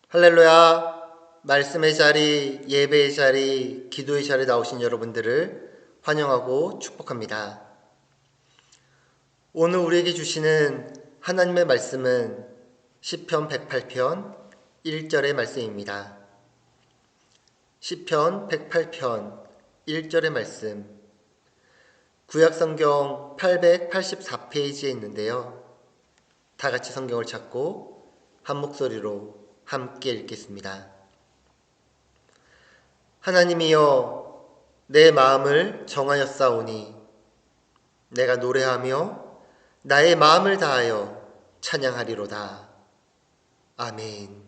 할렐루야. 말씀의 자리, 예배의 자리, 기도의 자리에 나오신 여러분들을 환영하고 축복합니다. 오늘 우리에게 주시는 하나님의 말씀은 시편 108편 1절의 말씀입니다. 시편 108편 1절의 말씀, 구약성경 884페이지에 있는데요. 다 같이 성경을 찾고 한 목소리로 함께 읽겠습니다. 하나님이여, 내 마음을 정하였사오니 내가 노래하며 나의 마음을 다하여 찬양하리로다. 아멘.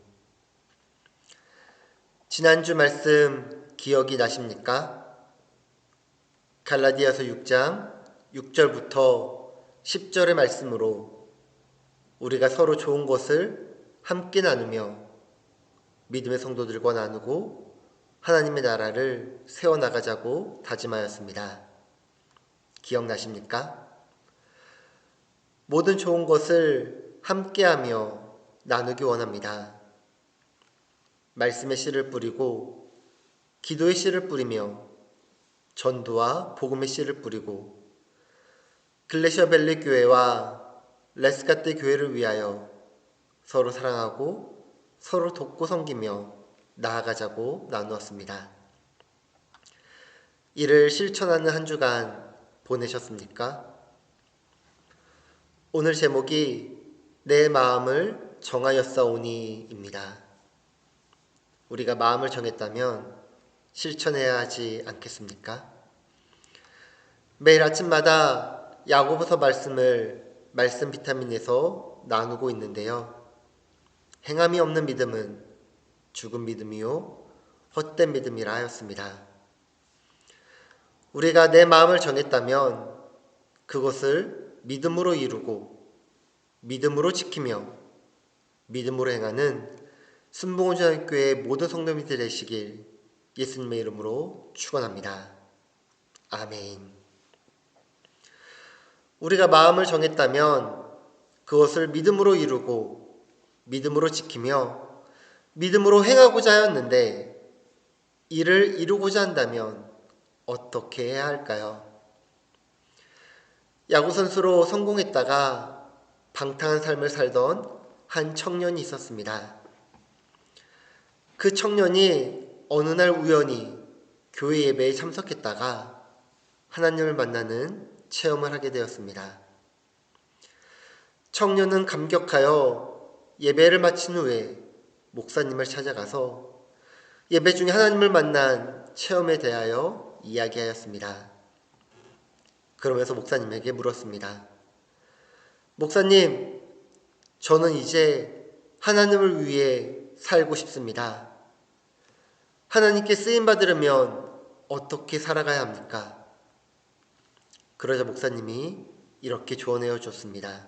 지난주 말씀 기억이 나십니까? 갈라디아서 6장 6절부터 10절의 말씀으로 우리가 서로 좋은 것을 함께 나누며 믿음의 성도들과 나누고 하나님의 나라를 세워나가자고 다짐하였습니다. 기억나십니까? 모든 좋은 것을 함께하며 나누기 원합니다. 말씀의 씨를 뿌리고 기도의 씨를 뿌리며 전도와 복음의 씨를 뿌리고 글래셔밸리 교회와 레스카테 교회를 위하여 서로 사랑하고 서로 돕고 섬기며 나아가자고 나누었습니다. 이를 실천하는 한 주간 보내셨습니까? 오늘 제목이 내 마음을 정하였사오니입니다. 우리가 마음을 정했다면 실천해야 하지 않겠습니까? 매일 아침마다 야고보서 말씀을 말씀 비타민에서 나누고 있는데요. 행함이 없는 믿음은 죽은 믿음이요 헛된 믿음이라 하였습니다. 우리가 내 마음을 정했다면 그것을 믿음으로 이루고 믿음으로 지키며 믿음으로 행하는 순복음전교회 모든 성도님들 되시길 예수님의 이름으로 축원합니다. 아멘. 우리가 마음을 정했다면 그것을 믿음으로 이루고 믿음으로 지키며 믿음으로 행하고자 하였는데 이를 이루고자 한다면 어떻게 해야 할까요? 야구선수로 성공했다가 방탕한 삶을 살던 한 청년이 있었습니다. 그 청년이 어느 날 우연히 교회 예배에 참석했다가 하나님을 만나는 체험을 하게 되었습니다. 청년은 감격하여 예배를 마친 후에 목사님을 찾아가서 예배 중에 하나님을 만난 체험에 대하여 이야기하였습니다. 그러면서 목사님에게 물었습니다. 목사님, 저는 이제 하나님을 위해 살고 싶습니다. 하나님께 쓰임받으려면 어떻게 살아가야 합니까? 그러자 목사님이 이렇게 조언해 줬습니다.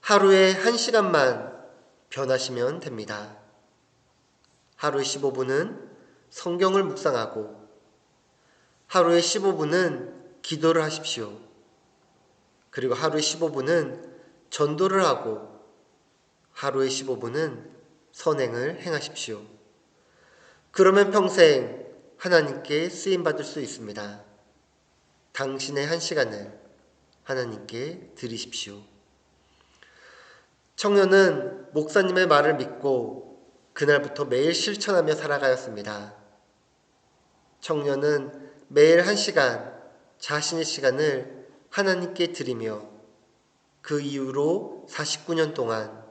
하루에 1시간만 변하시면 됩니다. 하루에 15분은 성경을 묵상하고 하루에 15분은 기도를 하십시오. 그리고 하루에 15분은 전도를 하고 하루에 15분은 선행을 행하십시오. 그러면 평생 하나님께 쓰임받을 수 있습니다. 당신의 1시간을 하나님께 드리십시오. 청년은 목사님의 말을 믿고 그날부터 매일 실천하며 살아가였습니다. 청년은 매일 1시간 자신의 시간을 하나님께 드리며 그 이후로 49년 동안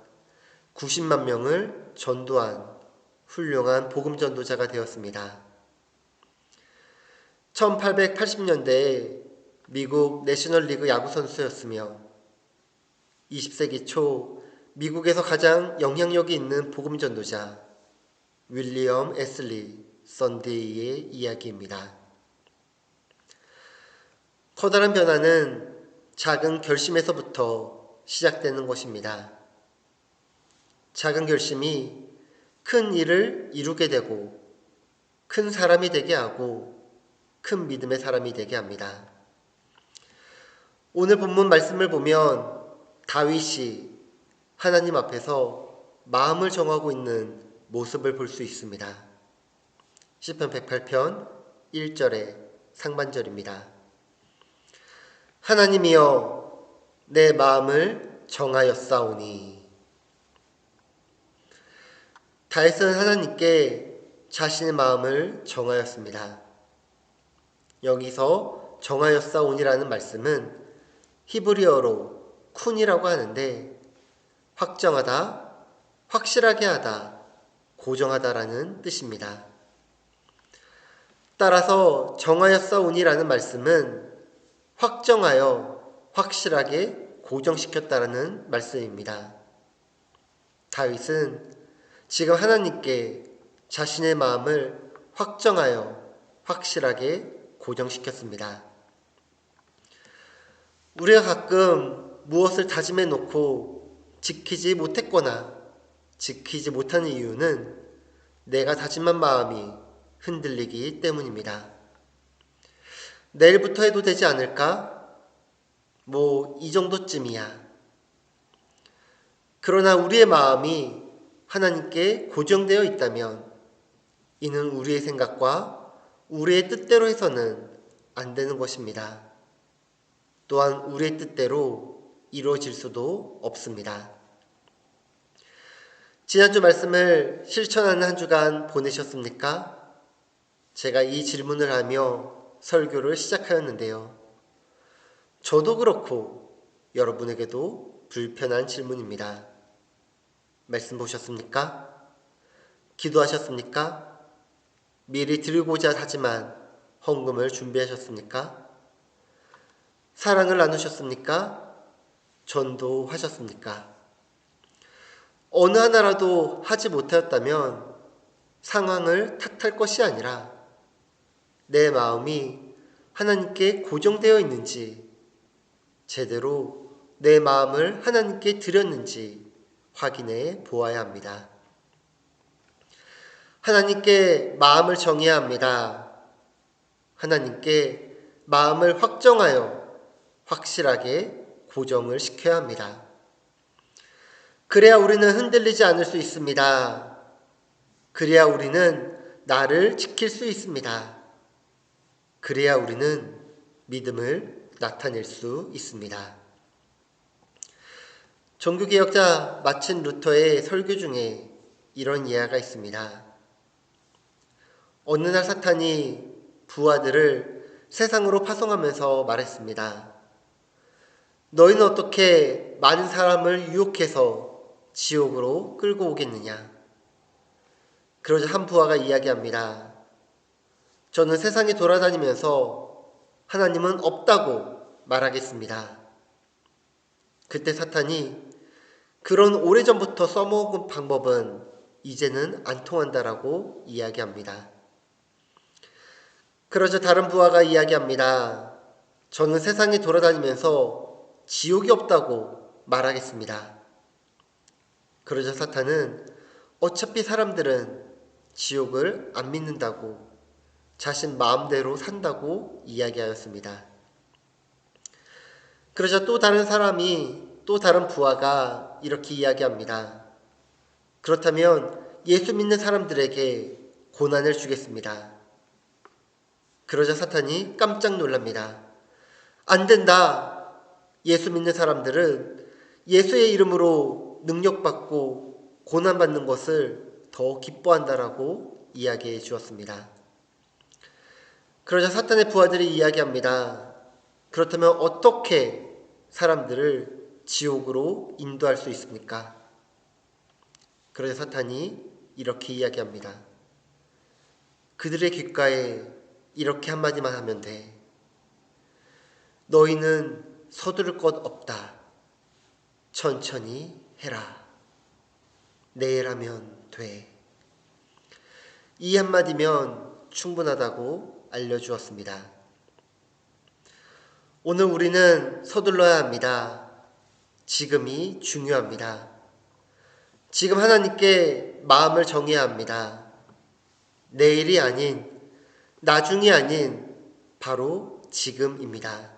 90만 명을 전도한 훌륭한 복음 전도자가 되었습니다. 1880년대에 미국 내셔널리그 야구 선수였으며 20세기 초 미국에서 가장 영향력이 있는 복음 전도자 윌리엄 에슬리 선데이의 이야기입니다. 커다란 변화는 작은 결심에서부터 시작되는 것입니다. 작은 결심이 큰 일을 이루게 되고 큰 사람이 되게 하고 큰 믿음의 사람이 되게 합니다. 오늘 본문 말씀을 보면 다윗이 하나님 앞에서 마음을 정하고 있는 모습을 볼 수 있습니다. 시편 108편 1절의 상반절입니다. 하나님이여 내 마음을 정하였사오니. 다윗은 하나님께 자신의 마음을 정하였습니다. 여기서 정하였사오니라는 말씀은 히브리어로 쿤이라고 하는데 확정하다, 확실하게 하다, 고정하다라는 뜻입니다. 따라서 정하였사오니라는 말씀은 확정하여 확실하게 고정시켰다라는 말씀입니다. 다윗은 지금 하나님께 자신의 마음을 확정하여 확실하게 고정시켰습니다. 우리가 가끔 무엇을 다짐해 놓고 지키지 못했거나 지키지 못하는 이유는 내가 다짐한 마음이 흔들리기 때문입니다. 내일부터 해도 되지 않을까? 이 정도쯤이야. 그러나 우리의 마음이 하나님께 고정되어 있다면 이는 우리의 생각과 우리의 뜻대로 해서는 안 되는 것입니다. 또한 우리의 뜻대로 이루어질 수도 없습니다. 지난주 말씀을 실천하는 한 주간 보내셨습니까? 제가 이 질문을 하며 설교를 시작하였는데요. 저도 그렇고 여러분에게도 불편한 질문입니다. 말씀 보셨습니까? 기도하셨습니까? 미리 드리고자 하지만 헌금을 준비하셨습니까? 사랑을 나누셨습니까? 전도하셨습니까? 어느 하나라도 하지 못하였다면 상황을 탓할 것이 아니라 내 마음이 하나님께 고정되어 있는지, 제대로 내 마음을 하나님께 드렸는지 확인해 보아야 합니다. 하나님께 마음을 정해야 합니다. 하나님께 마음을 확정하여 확실하게 고정을 시켜야 합니다. 그래야 우리는 흔들리지 않을 수 있습니다. 그래야 우리는 나를 지킬 수 있습니다. 그래야 우리는 믿음을 나타낼 수 있습니다. 종교개혁자 마틴 루터의 설교 중에 이런 이야기가 있습니다. 어느 날 사탄이 부하들을 세상으로 파송하면서 말했습니다. 너희는 어떻게 많은 사람을 유혹해서 지옥으로 끌고 오겠느냐? 그러자 한 부하가 이야기합니다. 저는 세상에 돌아다니면서 하나님은 없다고 말하겠습니다. 그때 사탄이 그런 오래전부터 써먹은 방법은 이제는 안 통한다라고 이야기합니다. 그러자 다른 부하가 이야기합니다. 저는 세상에 돌아다니면서 지옥이 없다고 말하겠습니다. 그러자 사탄은 어차피 사람들은 지옥을 안 믿는다고 자신 마음대로 산다고 이야기하였습니다. 그러자 또 다른 부하가 이렇게 이야기합니다. 그렇다면 예수 믿는 사람들에게 고난을 주겠습니다. 그러자 사탄이 깜짝 놀랍니다. 안 된다. 예수 믿는 사람들은 예수의 이름으로 능력받고 고난받는 것을 더 기뻐한다라고 이야기해 주었습니다. 그러자 사탄의 부하들이 이야기합니다. 그렇다면 어떻게 사람들을 지옥으로 인도할 수 있습니까? 그러자 사탄이 이렇게 이야기합니다. 그들의 귓가에 이렇게 한마디만 하면 돼. 너희는 서두를 것 없다. 천천히 해라. 내일 하면 돼. 이 한마디면 충분하다고 알려주었습니다. 오늘 우리는 서둘러야 합니다. 지금이 중요합니다. 지금 하나님께 마음을 정해야 합니다. 내일이 아닌, 나중이 아닌 바로 지금입니다.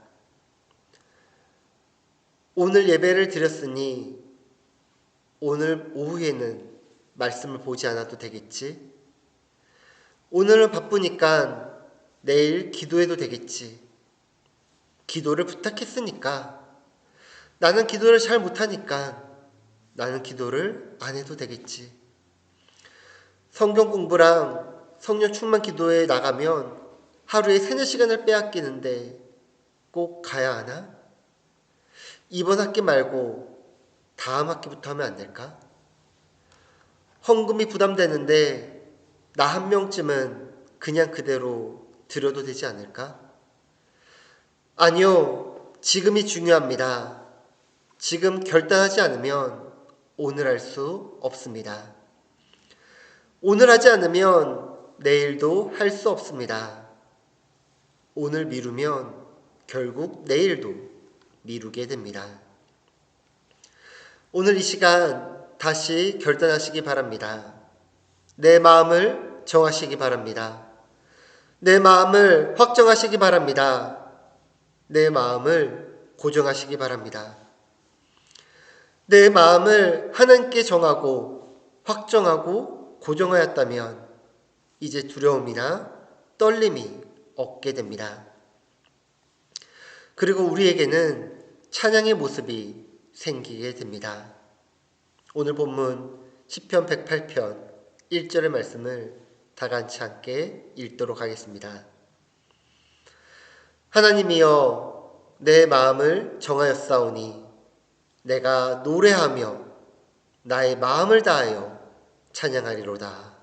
오늘 예배를 드렸으니 오늘 오후에는 말씀을 보지 않아도 되겠지? 오늘은 바쁘니까 내일 기도해도 되겠지? 기도를 부탁했으니까 나는 기도를 잘 못하니까 나는 기도를 안 해도 되겠지? 성경 공부랑 성령 충만 기도에 나가면 하루에 3-4시간을 빼앗기는데 꼭 가야 하나? 이번 학기 말고 다음 학기부터 하면 안 될까? 헌금이 부담되는데 나 한 명쯤은 그냥 그대로 드려도 되지 않을까? 아니요, 지금이 중요합니다. 지금 결단하지 않으면 오늘 할 수 없습니다. 오늘 하지 않으면 내일도 할 수 없습니다. 오늘 미루면 결국 내일도 미루게 됩니다. 오늘 이 시간 다시 결단하시기 바랍니다. 내 마음을 정하시기 바랍니다. 내 마음을 확정하시기 바랍니다. 내 마음을 고정하시기 바랍니다. 내 마음을 하나님께 정하고 확정하고 고정하였다면 이제 두려움이나 떨림이 없게 됩니다. 그리고 우리에게는 찬양의 모습이 생기게 됩니다. 오늘 본문 시편 108편 1절의 말씀을 다 같이 함께 읽도록 하겠습니다. 하나님이여 내 마음을 정하였사오니 내가 노래하며 나의 마음을 다하여 찬양하리로다.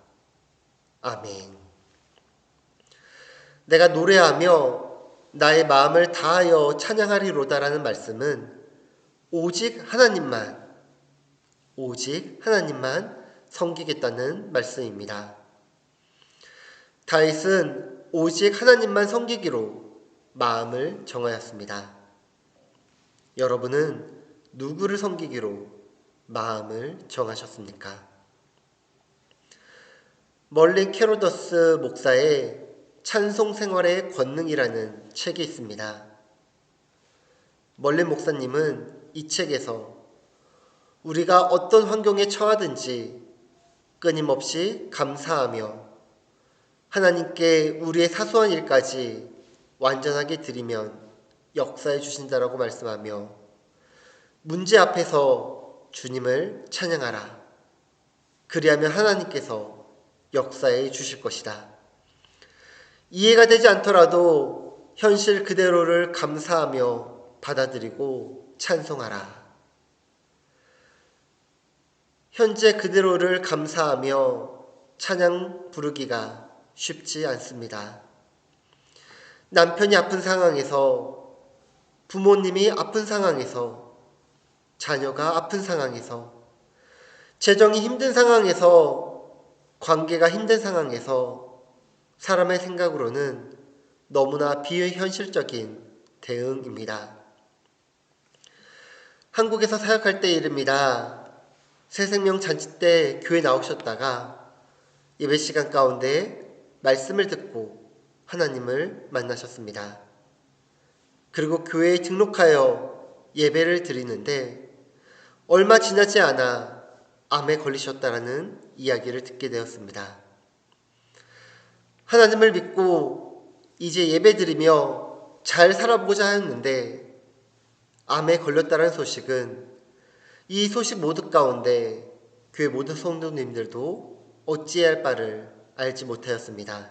아멘. 내가 노래하며 나의 마음을 다하여 찬양하리로다라는 말씀은 오직 하나님만 섬기겠다는 말씀입니다. 다윗은 오직 하나님만 섬기기로 마음을 정하였습니다. 여러분은 누구를 섬기기로 마음을 정하셨습니까? 멀린 캐로더스 목사의 찬송 생활의 권능이라는 책이 있습니다. 멀린 목사님은 이 책에서 우리가 어떤 환경에 처하든지 끊임없이 감사하며 하나님께 우리의 사소한 일까지 완전하게 드리면 역사해 주신다라고 말씀하며 문제 앞에서 주님을 찬양하라. 그리하면 하나님께서 역사해 주실 것이다. 이해가 되지 않더라도 현실 그대로를 감사하며 받아들이고 찬송하라. 현재 그대로를 감사하며 찬양 부르기가 쉽지 않습니다. 남편이 아픈 상황에서, 부모님이 아픈 상황에서, 자녀가 아픈 상황에서, 재정이 힘든 상황에서, 관계가 힘든 상황에서 사람의 생각으로는 너무나 비현실적인 대응입니다. 한국에서 사역할 때 일입니다. 새생명 잔치 때 교회 나오셨다가 예배 시간 가운데 말씀을 듣고 하나님을 만나셨습니다. 그리고 교회에 등록하여 예배를 드리는데 얼마 지나지 않아 암에 걸리셨다라는 이야기를 듣게 되었습니다. 하나님을 믿고 이제 예배 드리며 잘 살아보고자 하였는데 암에 걸렸다는 소식은 이 소식 모두 가운데 교회 모든 성도님들도 어찌해야 할 바를 알지 못하였습니다.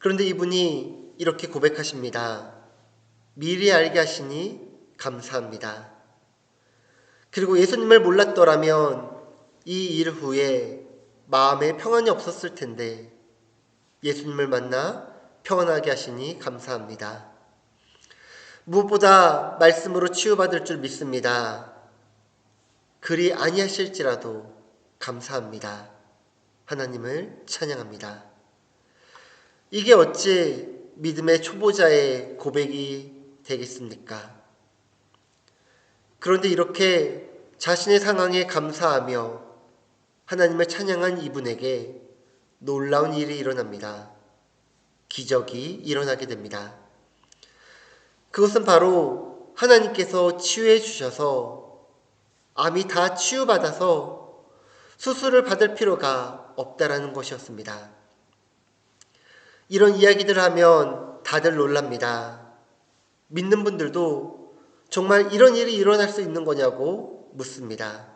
그런데 이분이 이렇게 고백하십니다. 미리 알게 하시니 감사합니다. 그리고 예수님을 몰랐더라면 이 일 후에 마음에 평안이 없었을 텐데 예수님을 만나 평안하게 하시니 감사합니다. 무엇보다 말씀으로 치유받을 줄 믿습니다. 그리 아니하실지라도 감사합니다. 하나님을 찬양합니다. 이게 어찌 믿음의 초보자의 고백이 되겠습니까? 그런데 이렇게 자신의 상황에 감사하며 하나님을 찬양한 이분에게 놀라운 일이 일어납니다. 기적이 일어나게 됩니다. 그것은 바로 하나님께서 치유해 주셔서 암이 다 치유받아서 수술을 받을 필요가 없다라는 것이었습니다. 이런 이야기들을 하면 다들 놀랍니다. 믿는 분들도 정말 이런 일이 일어날 수 있는 거냐고 묻습니다.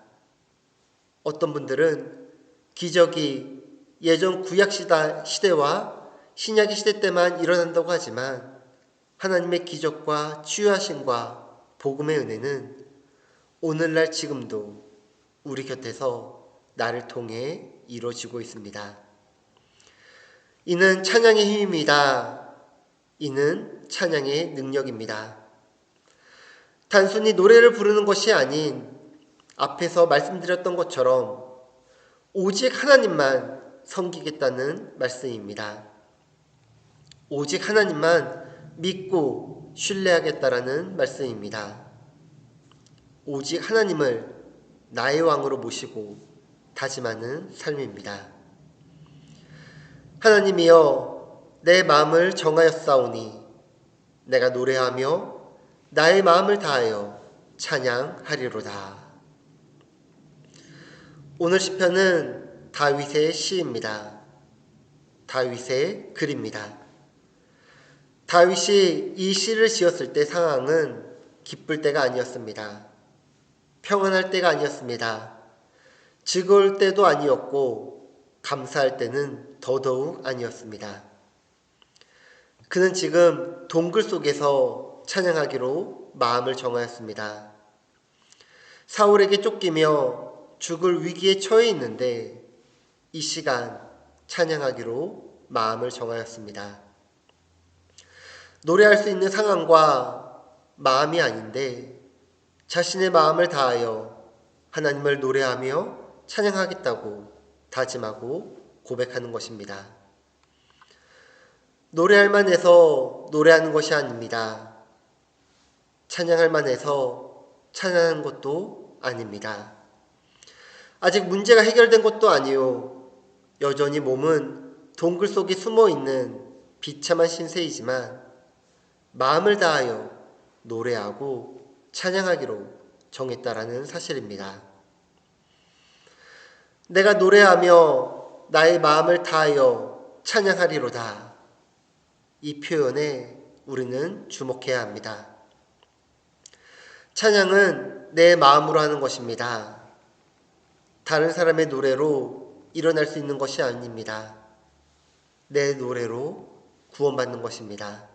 어떤 분들은 기적이 예전 구약 시대와 신약의 시대 때만 일어난다고 하지만 하나님의 기적과 치유하심과 복음의 은혜는 오늘날 지금도 우리 곁에서 나를 통해 이루어지고 있습니다. 이는 찬양의 힘입니다. 이는 찬양의 능력입니다. 단순히 노래를 부르는 것이 아닌 앞에서 말씀드렸던 것처럼 오직 하나님만 섬기겠다는 말씀입니다. 오직 하나님만 믿고 신뢰하겠다라는 말씀입니다. 오직 하나님을 나의 왕으로 모시고 다짐하는 삶입니다. 하나님이여 내 마음을 정하였사오니 내가 노래하며 나의 마음을 다하여 찬양하리로다. 오늘 시편은 다윗의 시입니다. 다윗의 글입니다. 다윗이 이 시를 지었을 때 상황은 기쁠 때가 아니었습니다. 평안할 때가 아니었습니다. 즐거울 때도 아니었고 감사할 때는 더더욱 아니었습니다. 그는 지금 동굴 속에서 찬양하기로 마음을 정하였습니다. 사울에게 쫓기며 죽을 위기에 처해 있는데 이 시간 찬양하기로 마음을 정하였습니다. 노래할 수 있는 상황과 마음이 아닌데 자신의 마음을 다하여 하나님을 노래하며 찬양하겠다고 다짐하고 고백하는 것입니다. 노래할 만해서 노래하는 것이 아닙니다. 찬양할 만해서 찬양하는 것도 아닙니다. 아직 문제가 해결된 것도 아니요. 여전히 몸은 동굴 속에 숨어있는 비참한 신세이지만 마음을 다하여 노래하고 찬양하기로 정했다라는 사실입니다. 내가 노래하며 나의 마음을 다하여 찬양하리로다. 이 표현에 우리는 주목해야 합니다. 찬양은 내 마음으로 하는 것입니다. 다른 사람의 노래로 일어날 수 있는 것이 아닙니다. 내 노래로 구원받는 것입니다.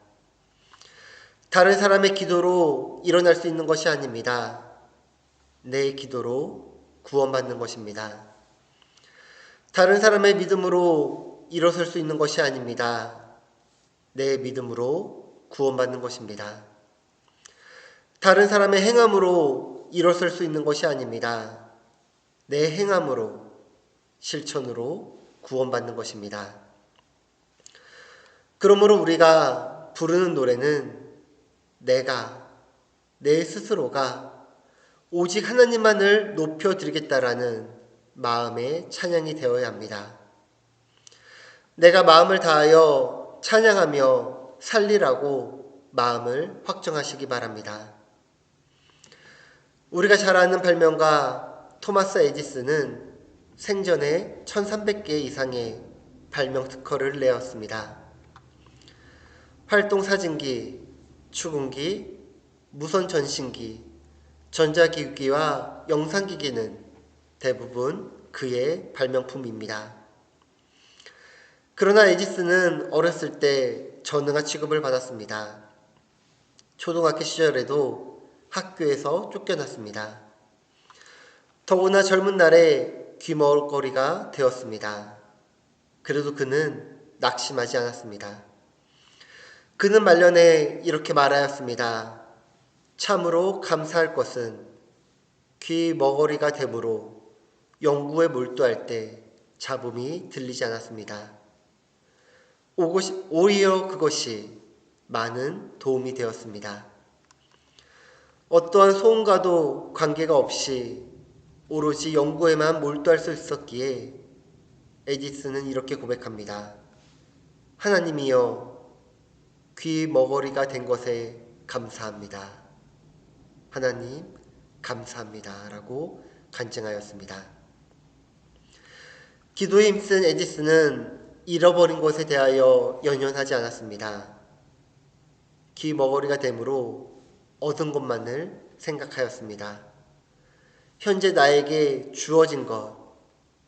다른 사람의 기도로 일어날 수 있는 것이 아닙니다. 내 기도로 구원받는 것입니다. 다른 사람의 믿음으로 일어설 수 있는 것이 아닙니다. 내 믿음으로 구원받는 것입니다. 다른 사람의 행함으로 일어설 수 있는 것이 아닙니다. 내 행함으로, 실천으로 구원받는 것입니다. 그러므로 우리가 부르는 노래는 내 스스로가 오직 하나님만을 높여드리겠다라는 마음의 찬양이 되어야 합니다. 내가 마음을 다하여 찬양하며 살리라고 마음을 확정하시기 바랍니다. 우리가 잘 아는 발명가 토마스 에디슨은 생전에 1300개 이상의 발명 특허를 내었습니다. 활동사진기, 추궁기, 무선전신기, 전자기기와 영상기기는 대부분 그의 발명품입니다. 그러나 에디슨은 어렸을 때 전능한 취급을 받았습니다. 초등학교 시절에도 학교에서 쫓겨났습니다. 더구나 젊은 날에 귀머거리가 되었습니다. 그래도 그는 낙심하지 않았습니다. 그는 말년에 이렇게 말하였습니다. 참으로 감사할 것은 귀머거리가 되므로 연구에 몰두할 때 잡음이 들리지 않았습니다. 오히려 그것이 많은 도움이 되었습니다. 어떠한 소음과도 관계가 없이 오로지 연구에만 몰두할 수 있었기에 에디슨은 이렇게 고백합니다. 하나님이여 귀머거리가 된 것에 감사합니다. 하나님, 감사합니다. 라고 간증하였습니다. 기도에 힘쓴 에디슨은 잃어버린 것에 대하여 연연하지 않았습니다. 귀머거리가 되므로 얻은 것만을 생각하였습니다. 현재 나에게 주어진 것,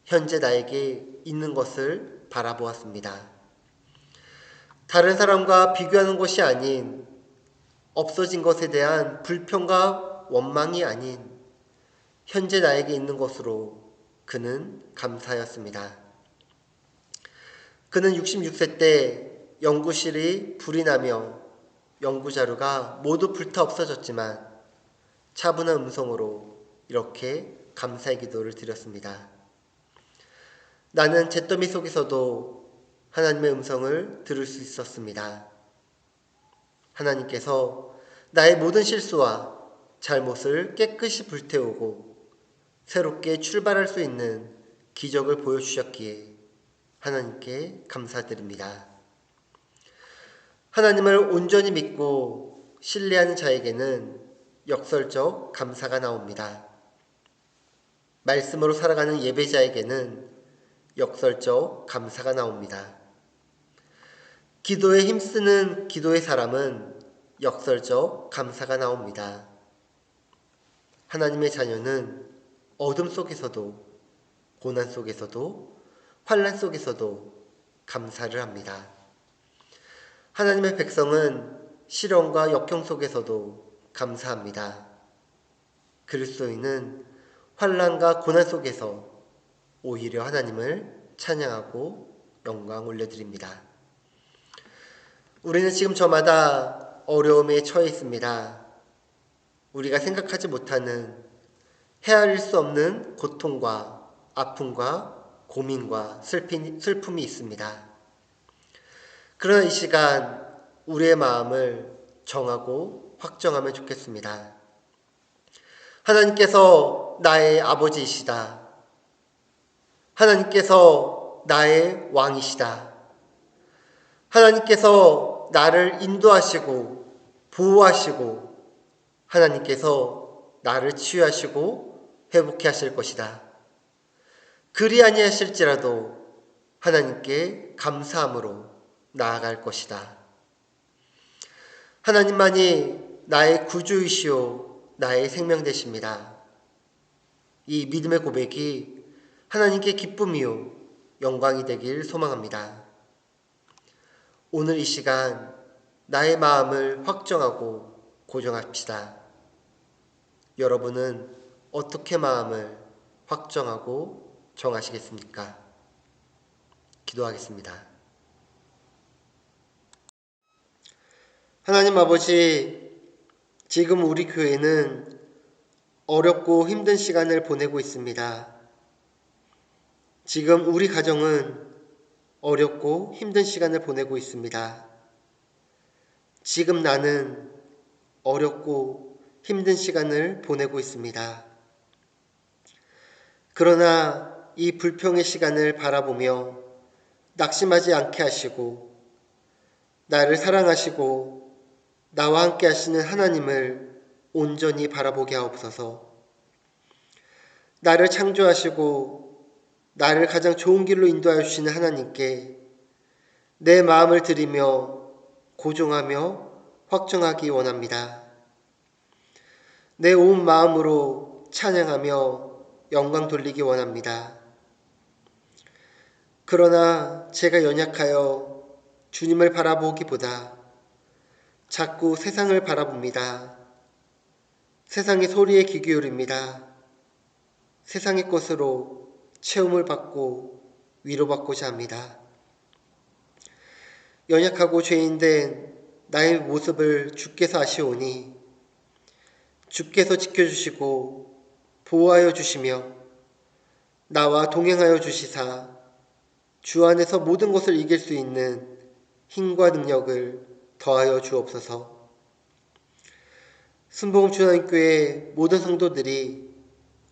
현재 나에게 있는 것을 바라보았습니다. 다른 사람과 비교하는 것이 아닌, 없어진 것에 대한 불평과 원망이 아닌 현재 나에게 있는 것으로 그는 감사하였습니다. 그는 66세 때 연구실이 불이 나며 연구자료가 모두 불타 없어졌지만 차분한 음성으로 이렇게 감사의 기도를 드렸습니다. 나는 잿더미 속에서도 하나님의 음성을 들을 수 있었습니다. 하나님께서 나의 모든 실수와 잘못을 깨끗이 불태우고 새롭게 출발할 수 있는 기적을 보여주셨기에 하나님께 감사드립니다. 하나님을 온전히 믿고 신뢰하는 자에게는 역설적 감사가 나옵니다. 말씀으로 살아가는 예배자에게는 역설적 감사가 나옵니다. 기도에 힘쓰는 기도의 사람은 역설적 감사가 나옵니다. 하나님의 자녀는 어둠 속에서도, 고난 속에서도, 환난 속에서도 감사를 합니다. 하나님의 백성은 시련과 역경 속에서도 감사합니다. 그리스도인은 환난과 고난 속에서 오히려 하나님을 찬양하고 영광 올려드립니다. 우리는 지금 저마다 어려움에 처해 있습니다. 우리가 생각하지 못하는 헤아릴 수 없는 고통과 아픔과 고민과 슬픔이 있습니다. 그러나 이 시간 우리의 마음을 정하고 확정하면 좋겠습니다. 하나님께서 나의 아버지이시다. 하나님께서 나의 왕이시다. 하나님께서 나를 인도하시고 보호하시고 하나님께서 나를 치유하시고 회복해 하실 것이다. 그리 아니하실지라도 하나님께 감사함으로 나아갈 것이다. 하나님만이 나의 구주이시오 나의 생명 되십니다. 이 믿음의 고백이 하나님께 기쁨이요 영광이 되길 소망합니다. 오늘 이 시간 나의 마음을 확정하고 고정합시다. 여러분은 어떻게 마음을 확정하고 정하시겠습니까? 기도하겠습니다. 하나님 아버지, 지금 우리 교회는 어렵고 힘든 시간을 보내고 있습니다. 지금 우리 가정은 어렵고 힘든 시간을 보내고 있습니다. 지금 나는 어렵고 힘든 시간을 보내고 있습니다. 그러나 이 불평의 시간을 바라보며 낙심하지 않게 하시고 나를 사랑하시고 나와 함께 하시는 하나님을 온전히 바라보게 하옵소서. 나를 창조하시고 나를 가장 좋은 길로 인도하여 주시는 하나님께 내 마음을 드리며 고종하며 확정하기 원합니다. 내 온 마음으로 찬양하며 영광 돌리기 원합니다. 그러나 제가 연약하여 주님을 바라보기보다 자꾸 세상을 바라봅니다. 세상의 소리에 귀 기울입니다. 세상의 것으로 채움을 받고 위로받고자 합니다. 연약하고 죄인된 나의 모습을 주께서 아시오니 주께서 지켜주시고 보호하여 주시며 나와 동행하여 주시사 주 안에서 모든 것을 이길 수 있는 힘과 능력을 더하여 주옵소서. 순복음 주하나님교회 모든 성도들이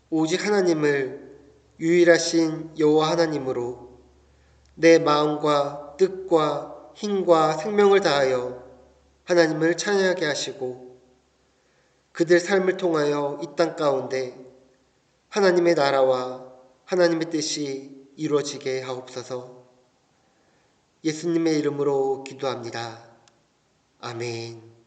오직 하나님을 유일하신 여호와 하나님으로 내 마음과 뜻과 힘과 생명을 다하여 하나님을 찬양하게 하시고 그들 삶을 통하여 이 땅 가운데 하나님의 나라와 하나님의 뜻이 이루어지게 하옵소서. 예수님의 이름으로 기도합니다. 아멘.